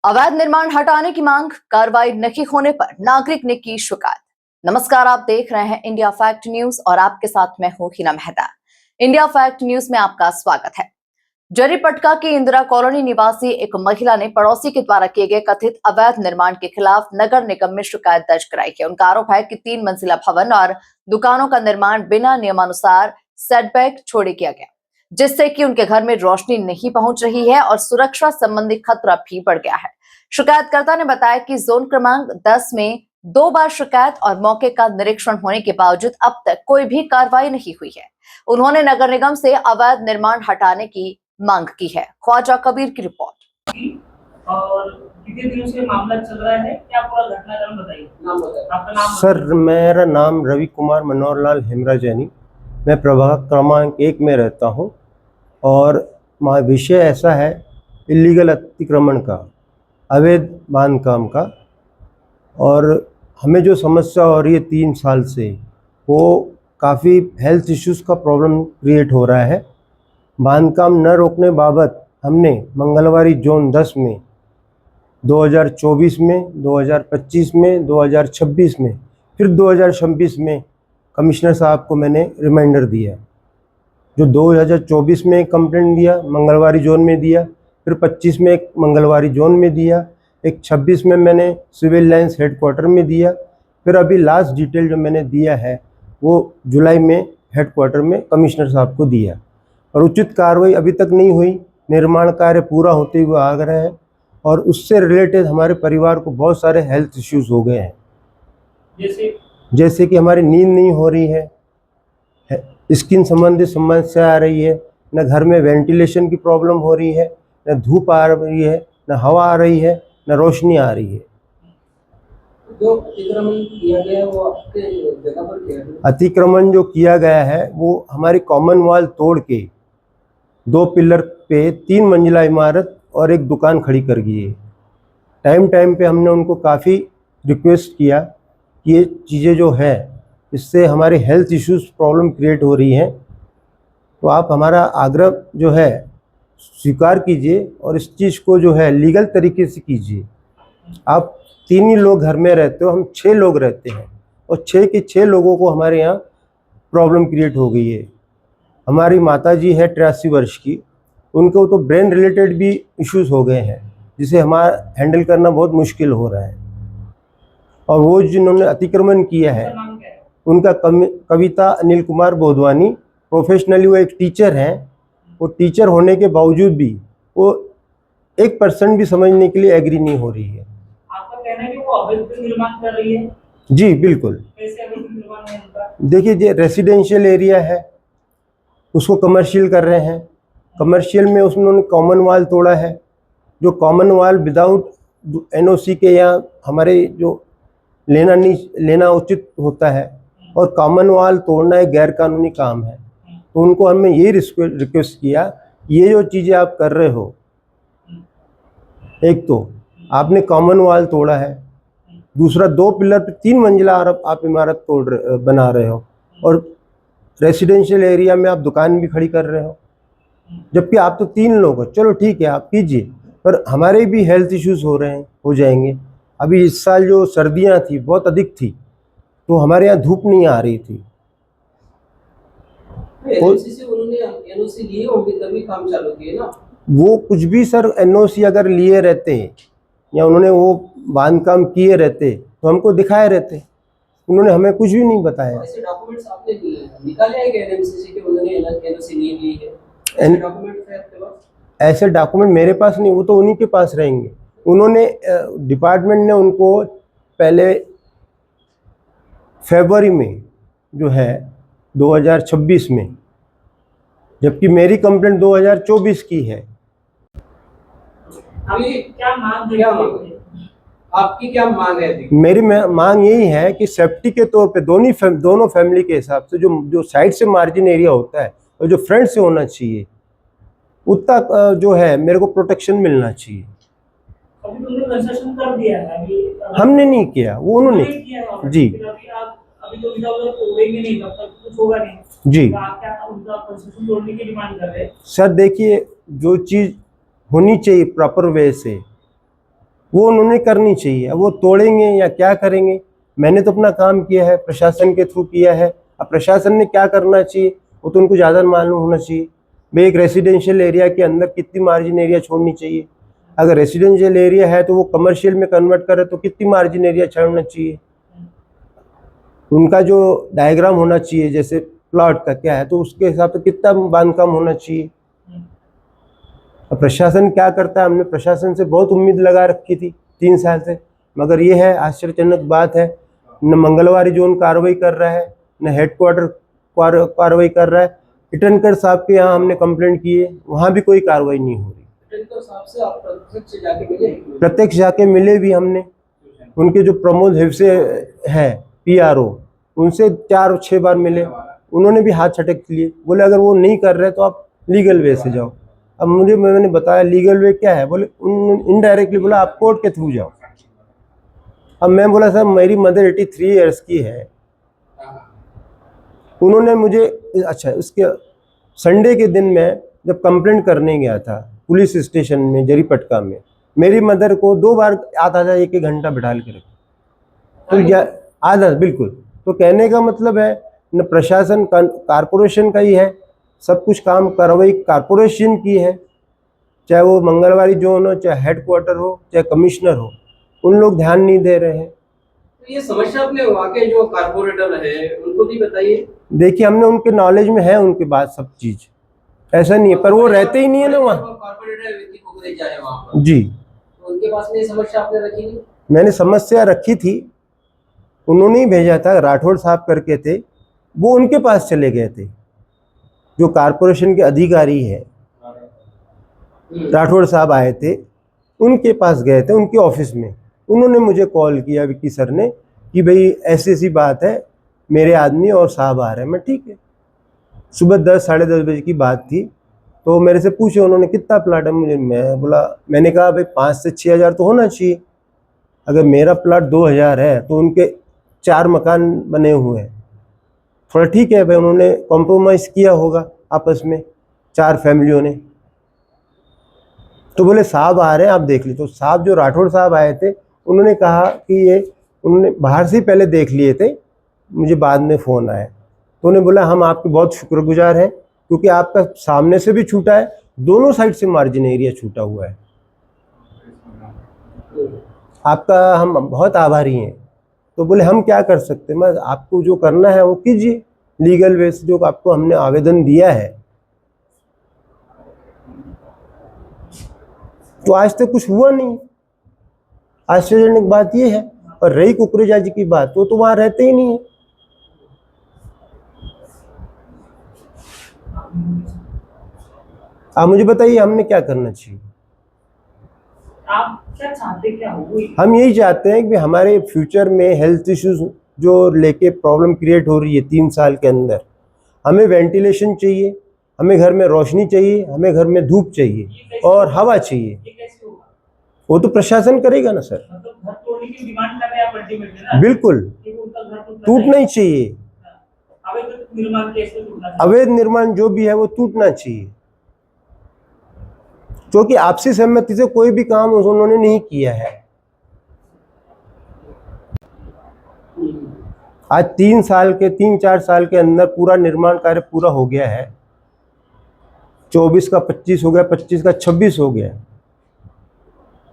अवैध निर्माण हटाने की मांग, कार्रवाई नहीं होने पर नागरिक ने की शिकायत। नमस्कार, आप देख रहे हैं इंडिया फैक्ट न्यूज और आपके साथ मैं हूं Hina Mehta. India fact news में आपका स्वागत है। जरीपटका की इंदिरा कॉलोनी निवासी एक महिला ने पड़ोसी के द्वारा किए गए कथित अवैध निर्माण के खिलाफ नगर निगम में शिकायत दर्ज कराई है। उनका आरोप है कि 3 मंजिला भवन और दुकानों का निर्माण बिना नियमानुसार सेटबैक छोड़े किया गया, जिससे कि उनके घर में रोशनी नहीं पहुंच रही है और सुरक्षा संबंधी खतरा भी बढ़ गया है। शिकायतकर्ता ने बताया कि जोन क्रमांक 10 में 2 बार शिकायत और मौके का निरीक्षण होने के बावजूद अब तक कोई भी कार्रवाई नहीं हुई है। उन्होंने नगर निगम से अवैध निर्माण हटाने की मांग की है। ख्वाजा कबीर की रिपोर्ट। और कितने दिनों से मामला चल रहा है, क्या पूरा घटनाक्रम बताइए। आपका नाम? सर, मेरा नाम रवि कुमार मनोहर लाल हेमराजनी। मैं प्रभाग क्रमांक 1 में रहता हूं और विषय ऐसा है इलीगल अतिक्रमण का, अवैध बांधकाम का। और हमें जो समस्या हो रही है 3 साल से, वो काफ़ी हेल्थ इश्यूज़ का प्रॉब्लम क्रिएट हो रहा है। बांधकाम न रोकने बाबत हमने मंगलवार जोन 10 में 2024 में, 2025 में, 2026 में, फिर 2026 में कमिश्नर साहब को मैंने रिमाइंडर दिया। जो 2024 में कंप्लेंट दिया, मंगलवारी जोन में दिया, फिर 25 में एक मंगलवारी जोन में दिया, एक 26 में मैंने सिविल लाइंस हेडक्वार्टर में दिया, फिर अभी लास्ट डिटेल जो मैंने दिया है वो जुलाई में हेडक्वार्टर में कमिश्नर साहब को दिया। और उचित कार्रवाई अभी तक नहीं हुई। निर्माण कार्य पूरा होते हुए आ रहा है और उससे रिलेटेड हमारे परिवार को बहुत सारे हेल्थ इश्यूज हो गए हैं। जैसे कि हमारी नींद नहीं हो रही है, स्किन संबंधी समस्या आ रही है, न घर में वेंटिलेशन की प्रॉब्लम हो रही है, न धूप आ रही है, न हवा आ रही है, न रोशनी आ रही है। जो अतिक्रमण किया गया है वो आपके जगह पर किया गया? अतिक्रमण जो किया गया है वो हमारी कॉमन वॉल तोड़ के 2 पिलर पे 3 मंजिला इमारत और एक दुकान खड़ी कर गई है। टाइम पे हमने उनको काफ़ी रिक्वेस्ट किया कि ये चीज़ें जो है इससे हमारे हेल्थ इश्यूज प्रॉब्लम क्रिएट हो रही हैं, तो आप हमारा आग्रह जो है स्वीकार कीजिए और इस चीज़ को जो है लीगल तरीके से कीजिए। आप 3 ही लोग घर में रहते हो, हम 6 लोग रहते हैं और 6 के 6 लोगों को हमारे यहाँ प्रॉब्लम क्रिएट हो गई है। हमारी माताजी है 83 वर्ष की, उनको तो ब्रेन रिलेटेड भी इश्यूज हो गए हैं, जिसे हमारा हैंडल करना बहुत मुश्किल हो रहा है। और वो जिन्होंने अतिक्रमण किया है उनका कविता अनिल कुमार बोधवानी, प्रोफेशनली वो एक टीचर हैं। वो टीचर होने के बावजूद भी वो 1% भी समझने के लिए एग्री नहीं हो रही है। आपका कहना है कि वो अवैध निर्माण कर रही है? जी बिल्कुल। कैसे अवैध निर्माण है उनका? देखिए, ये रेसिडेंशियल एरिया है, उसको कमर्शियल कर रहे हैं। कमर्शियल में उन्होंने कॉमन वॉल तोड़ा है, जो कॉमन वॉल विदाउट एनओसी के यहाँ हमारे जो लेना उचित होता है, और कॉमन वॉल तोड़ना एक गैर कानूनी काम है। तो उनको हमने यही रिक्वेस्ट किया, ये जो चीज़ें आप कर रहे हो, एक तो आपने कॉमन वॉल तोड़ा है, दूसरा 2 पिलर पे 3 मंजिला आप इमारत बना रहे हो, और रेसिडेंशियल एरिया में आप दुकान भी खड़ी कर रहे हो, जबकि आप तो 3 लोग हो। चलो ठीक है, आप कीजिए, पर हमारे भी हेल्थ इश्यूज हो जाएंगे। अभी इस साल जो सर्दियां थी बहुत अधिक थी, तो हमारे यहाँ धूप नहीं आ रही थी। एनओसी से उन्होंने एनओसी लिए होंगे तभी काम चालू किए ना। वो कुछ भी सर, एनओसी अगर लिए रहते या उन्होंने वो बांधकाम किए रहते तो हमको दिखाए रहते। उन्होंने हमें कुछ भी नहीं बताया। ऐसे डॉक्यूमेंट्स आपने निकाले हैं क्या एनएमसीसी के, उन्होंने एनओसी नहीं ली है? ऐसे डॉक्यूमेंट है आपके पास? ऐसे डॉक्यूमेंट मेरे पास नहीं, वो तो उन्हीं के पास रहेंगे। उन्होंने डिपार्टमेंट ने उनको पहले फरवरी में जो है 2026 में, जबकि मेरी कंप्लेंट 2024 की है। अभी क्या मांग है? आपकी क्या मांग है? मेरी मांग यही है कि सेफ्टी के तौर पे दोनों फैमिली के हिसाब से जो साइड से मार्जिन एरिया होता है और जो फ्रंट से होना चाहिए, उतना जो है मेरे को प्रोटेक्शन मिलना चाहिए। अभी तुमने कंस्ट्रक्शन कर दिया है? हमने नहीं किया, वो उन्होंने किया। जी। अभी तो विदाउट तोड़ेंगे नहीं, तब तक कुछ होगा नहीं जी। तो आप क्या उनका कंस्ट्रक्शन तोड़ने की डिमांड कर रहे हैं? सर देखिए, जो चीज़ होनी चाहिए प्रॉपर वे से, वो उन्होंने करनी चाहिए। अब वो तोड़ेंगे या क्या करेंगे, मैंने तो अपना काम किया है, प्रशासन के थ्रू किया है। अब प्रशासन ने क्या करना चाहिए वो तो उनको ज़्यादा मालूम होना चाहिए। भाई एक रेसिडेंशियल एरिया के अंदर कितनी मार्जिन एरिया छोड़नी चाहिए, अगर रेसिडेंशियल एरिया है तो वो कमर्शियल में कन्वर्ट करे तो कितनी मार्जिन एरिया छोड़ना चाहिए, उनका जो डायग्राम होना चाहिए जैसे प्लॉट का क्या है तो उसके हिसाब से कितना बांधकाम होना चाहिए। अब प्रशासन क्या करता है, हमने प्रशासन से बहुत उम्मीद लगा रखी थी 3 साल से, मगर ये है आश्चर्यजनक बात है, न मंगलवारी जोन कार्रवाई कर रहा है, न हेडक्वार्टर कार्रवाई कर रहा है। इटनकर साहब के यहाँ हमने कंप्लेंट की है, वहाँ भी कोई कार्रवाई नहीं हो रही। इटनकर साहब से आप प्रत्यक्ष जाके मिले? प्रत्यक्ष जाके मिले भी हमने, उनके जो प्रमोद हिवसे है PRO, उनसे 4-6 बार मिले, उन्होंने भी हाथ छटक लिए, बोले अगर वो नहीं कर रहे तो आप लीगल वे से जाओ। अब मैंने बताया लीगल वे क्या है, बोले इनडायरेक्टली बोला आप कोर्ट के थ्रू जाओ। अब मैं बोला सर मेरी मदर 83 ईयर्स की है, उन्होंने मुझे अच्छा उसके संडे के दिन मैं जब कंप्लेंट करने गया था पुलिस स्टेशन में जरीपटका में, मेरी मदर को 2 बार आधा 1 घंटा बिठा के रखा, तो आधा बिल्कुल। तो कहने का मतलब है न प्रशासन कारपोरेशन का ही है, सब कुछ काम कार्रवाई कारपोरेशन की है, चाहे वो मंगलवारी जोन हो, चाहे हेडक्वार्टर हो, चाहे कमिश्नर हो, उन लोग ध्यान नहीं दे रहे हैं। तो ये समस्या अपने वहाँ के जो कारपोरेटर है उनको भी बताइए। देखिए हमने उनके नॉलेज में है उनके बात सब चीज़, ऐसा नहीं है, पर वो रहते ही नहीं है ना वहाँ। कारपोरेटर व्यक्ति को ले जाए वहाँ पर जी, तो उनके पास में ये समस्या आपने रखी नहीं? मैंने समस्या रखी थी, उन्होंने ही भेजा था, राठौड़ साहब करके थे, वो उनके पास चले गए थे, जो कारपोरेशन के अधिकारी है राठौड़ साहब आए थे, उनके पास गए थे, उनके ऑफिस में। उन्होंने मुझे कॉल किया विक्की सर ने कि भाई ऐसी ऐसी बात है, मेरे आदमी और साहब आ रहे हैं। मैं ठीक है, सुबह 10 साढ़े 10 बजे की बात थी, तो मेरे से पूछे उन्होंने कितना प्लाट है मुझे, मैंने कहा भाई 5 से 6 हज़ार तो होना चाहिए, अगर मेरा प्लाट 2000 है तो उनके 4 मकान बने हुए हैं, थोड़ा ठीक है भाई, उन्होंने कॉम्प्रोमाइज़ किया होगा आपस में 4 फैमिलियों ने। तो बोले साहब आ रहे हैं आप देख लीजिए। तो साहब जो राठौड़ साहब आए थे उन्होंने कहा कि ये उन्होंने बाहर से ही पहले देख लिए थे, मुझे बाद में फ़ोन आया, तो उन्होंने बोला हम आपके बहुत शुक्रगुजार हैं क्योंकि आपका सामने से भी छूटा है, दोनों साइड से मार्जिन एरिया छूटा हुआ है, आपका हम बहुत आभारी हैं। तो बोले हम क्या कर सकते हैं, मैं आपको जो करना है वो कीजिए लीगल वे से, जो आपको हमने आवेदन दिया है। तो आज तक कुछ हुआ नहीं, आश्चर्यजनक बात ये है। और रही कुकरेजा जी की बात, तो वहां रहते ही नहीं है। आप मुझे बताइए हमने क्या करना चाहिए? आप क्या चाहते, क्या हो? हम यही चाहते हैं कि हमारे फ्यूचर में हेल्थ इश्यूज जो लेके प्रॉब्लम क्रिएट हो रही है 3 साल के अंदर, हमें वेंटिलेशन चाहिए, हमें घर में रोशनी चाहिए, हमें घर में धूप चाहिए और हवा चाहिए। ये कैसे होगा? वो तो प्रशासन करेगा ना सर। मतलब घर तोड़ने की डिमांड कर रहे हैं आप अल्टीमेटली ना? बिल्कुल, कि उनका घर टूटना ही चाहिए, अवैध निर्माण कैसे टूटना चाहिए? अवैध निर्माण जो भी है वो टूटना चाहिए, क्योंकि आपसी सहमति से कोई भी काम उन्होंने नहीं किया है। आज 3-4 साल के अंदर पूरा निर्माण कार्य पूरा हो गया है, 24 का 25 हो गया, 25 का 26 हो गया।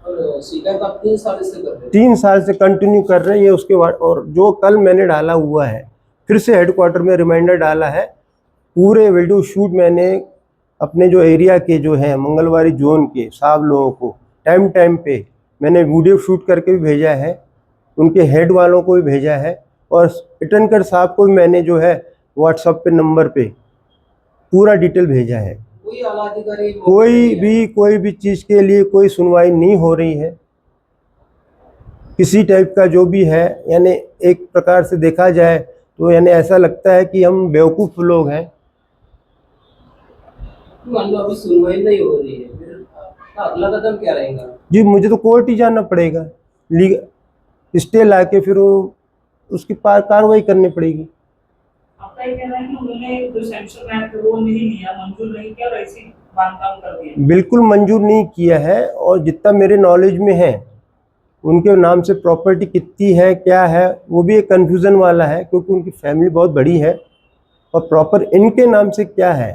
और शिकायत आप 3 साल से कर रहे हैं? 3 साल से कंटिन्यू कर रहे हैं ये। उसके बाद और जो कल मैंने डाला हुआ है, फिर से हेडक्वार्टर में रिमाइंडर डाला है, पूरे वीडियो शूट मैंने अपने जो एरिया के जो है मंगलवारी जोन के साहब लोगों को टाइम पे मैंने वीडियो शूट करके भी भेजा है, उनके हेड वालों को भी भेजा है, और इटनकर साहब को भी मैंने जो है व्हाट्सएप पे नंबर पे पूरा डिटेल भेजा है। कोई आला अधिकारी कोई भी चीज़ के लिए कोई सुनवाई नहीं हो रही है किसी टाइप का जो भी है। यानी एक प्रकार से देखा जाए तो यानी ऐसा लगता है कि हम बेवकूफ़ लोग हैं। मान लो अभी सुनवाई नहीं हो रही है, फिर अगला कदम क्या रहेगा? जी मुझे तो कोर्ट ही जाना पड़ेगा, स्टे ला के फिर वो उसकी कार्रवाई करनी पड़ेगी। आपका ये कहना है कि उन्होंने जो सैंक्शन है वो नहीं लिया, मंजूर नहीं किया और ऐसे बांधकाम कर दिया? बिल्कुल मंजूर नहीं किया है, और जितना मेरे नॉलेज में है उनके नाम से प्रॉपर्टी कितनी है क्या है वो भी एक कन्फ्यूज़न वाला है, क्योंकि उनकी फैमिली बहुत बड़ी है, और प्रॉपर इनके नाम से क्या है।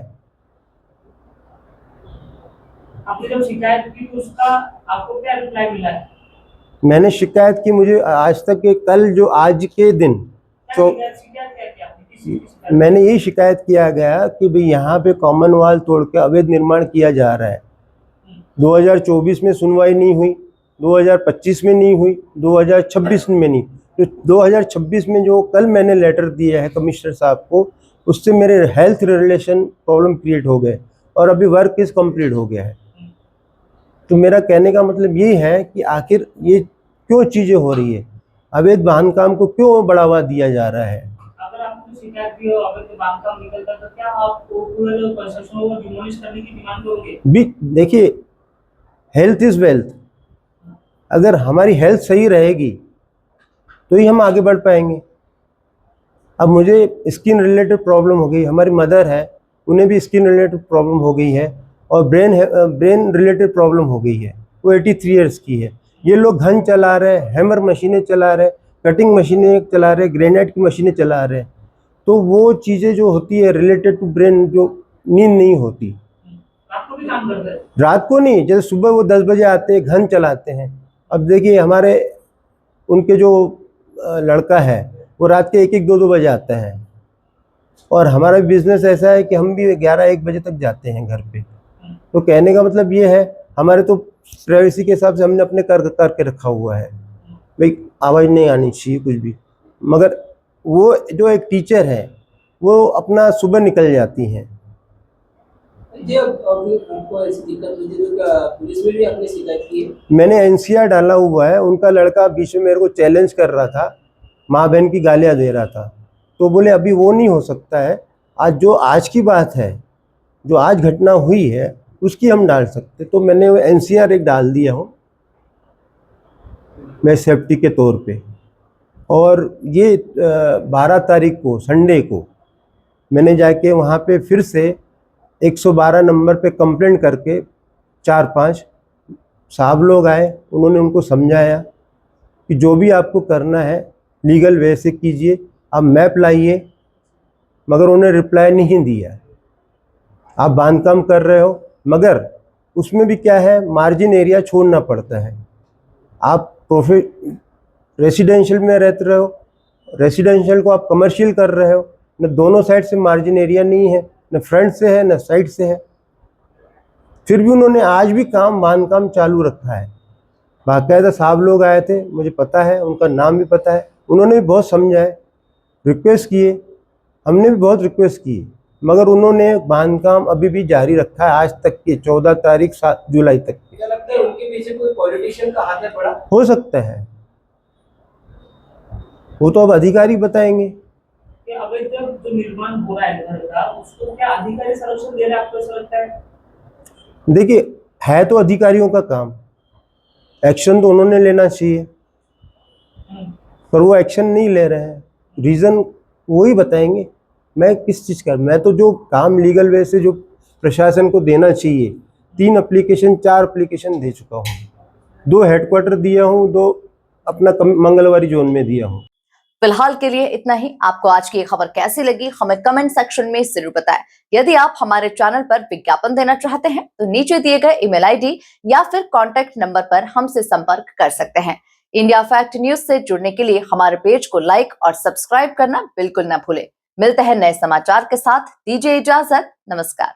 आपने जब शिकायत की तो उसका आपको क्या रिप्लाई मिला है? मैंने शिकायत की, मुझे आज तक के कल जो आज के दिन क्या तो शिकायत क्या की आपने? किस चीज़ की शिकायत? मैंने यही शिकायत किया गया कि भाई यहाँ पे कॉमन वॉल तोड़ के अवैध निर्माण किया जा रहा है। 2024 में सुनवाई नहीं हुई, 2025 में नहीं हुई, 2026 में नहीं। तो 2026 में जो कल मैंने लेटर दिया है कमिश्नर साहब को, उससे मेरे हेल्थ रिलेशन प्रॉब्लम क्रिएट हो गए, और अभी वर्क इज़ कंप्लीट हो गया है। तो मेरा कहने का मतलब ये है कि आखिर ये क्यों चीज़ें हो रही है, अवैध बांधकाम को क्यों बढ़ावा दिया जा रहा है। अगर आपने शिकायत की हो अवैध बांधकाम निकलता तो क्या आप पूरे जो कंस्ट्रक्शन को डिमोलिश करने की डिमांड करोगे? भी देखिए, हेल्थ इज़ वेल्थ। अगर हमारी हेल्थ सही रहेगी तो ही हम आगे बढ़ पाएंगे। अब मुझे स्किन रिलेटेड प्रॉब्लम हो गई, हमारी मदर है उन्हें भी स्किन रिलेटेड प्रॉब्लम हो गई है, और ब्रेन रिलेटेड प्रॉब्लम हो गई है। वो 83 ईयर्स की है। ये लोग घन चला रहे हैं, हैमर मशीनें चला रहे हैं, कटिंग मशीनें चला रहे हैं, ग्रेनाइट की मशीनें चला रहे हैं। तो वो चीज़ें जो होती है रिलेटेड टू ब्रेन, जो नींद नहीं होती। रात को भी काम करते हैं? रात को नहीं, जैसे सुबह वो 10 बजे आते हैं, घन चलाते हैं। अब देखिए हमारे उनके जो लड़का है वो रात के 1-1, 2-2 बजे आता है, और हमारा बिजनेस ऐसा है कि हम भी 11-1 बजे तक जाते हैं घर पे। तो कहने का मतलब ये है, हमारे तो प्राइवेसी के हिसाब से हमने अपने करके रखा हुआ है, भाई आवाज़ नहीं आनी चाहिए कुछ भी। मगर वो जो एक टीचर है वो अपना सुबह निकल जाती हैं। जी, अब आपको ऐसी दिक्कत हुई थी तो क्या पुलिस में भी आपने शिकायत की है? मैंने एनसीआर डाला हुआ है। उनका लड़का बीच में मेरे को चैलेंज कर रहा था, माँ बहन की गालियाँ दे रहा था, तो बोले अभी वो नहीं हो सकता है, आज की बात है, जो आज घटना हुई है उसकी हम डाल सकते। तो मैंने वो एनसीआर एक डाल दिया हूँ मैं सेफ्टी के तौर पे। और ये 12 तारीख को संडे को मैंने जाके वहाँ पे फिर से 112 नंबर पे कंप्लेंट करके 4-5 साहब लोग आए, उन्होंने उनको समझाया कि जो भी आपको करना है लीगल वे से कीजिए, आप मैप लाइए। मगर उन्होंने रिप्लाई नहीं दिया। आप बांधकाम कर रहे हो, मगर उसमें भी क्या है, मार्जिन एरिया छोड़ना पड़ता है। आप रेसिडेंशियल में रहते रहे हो, रेसिडेंशियल को आप कमर्शियल कर रहे हो, न दोनों साइड से मार्जिन एरिया नहीं है, न फ्रंट से है न साइड से है। फिर भी उन्होंने आज भी बांधकाम चालू रखा है। बाकायदा साहब लोग आए थे, मुझे पता है, उनका नाम भी पता है, उन्होंने भी बहुत समझाए, रिक्वेस्ट किए, हमने भी बहुत रिक्वेस्ट की, मगर उन्होंने बांधकाम अभी भी जारी रखा है आज तक के 14 तारीख 7 जुलाई तक। क्या लगता है उनके पीछे कोई पॉलिटिशियन का हाथ है बड़ा? हो सकता है, वो तो अब अधिकारी बताएंगे। कि अवैध जो निर्माण हो रहा है घर का उसको क्या अधिकारी संरक्षण दे रहे हैं आपको ऐसा लगता है? देखिए, है तो अधिकारियों का काम, एक्शन तो उन्होंने लेना चाहिए, पर वो एक्शन नहीं ले रहे हैं। रीज़न वही बताएंगे। मैं किस चीज़ का, मैं तो जो काम लीगल वे से जो प्रशासन को देना चाहिए, 3 एप्लीकेशन 4 एप्लीकेशन दे चुका हूँ, 2 हेडक्वार्टर दिया हूँ, 2 अपना मंगलवारी जोन में दिया हूँ। फिलहाल के लिए इतना ही। आपको आज की ये खबर कैसी लगी हमें कमेंट सेक्शन में जरूर बताएं। यदि आप हमारे चैनल पर विज्ञापन देना चाहते हैं तो नीचे दिए गए ईमेल आईडी या फिर कॉन्टैक्ट नंबर पर हमसे संपर्क कर सकते हैं। इंडिया फैक्ट न्यूज से जुड़ने के लिए हमारे पेज को लाइक और सब्सक्राइब करना बिल्कुल न भूलें। मिलते हैं नए समाचार के साथ, दीजिए इजाजत, नमस्कार।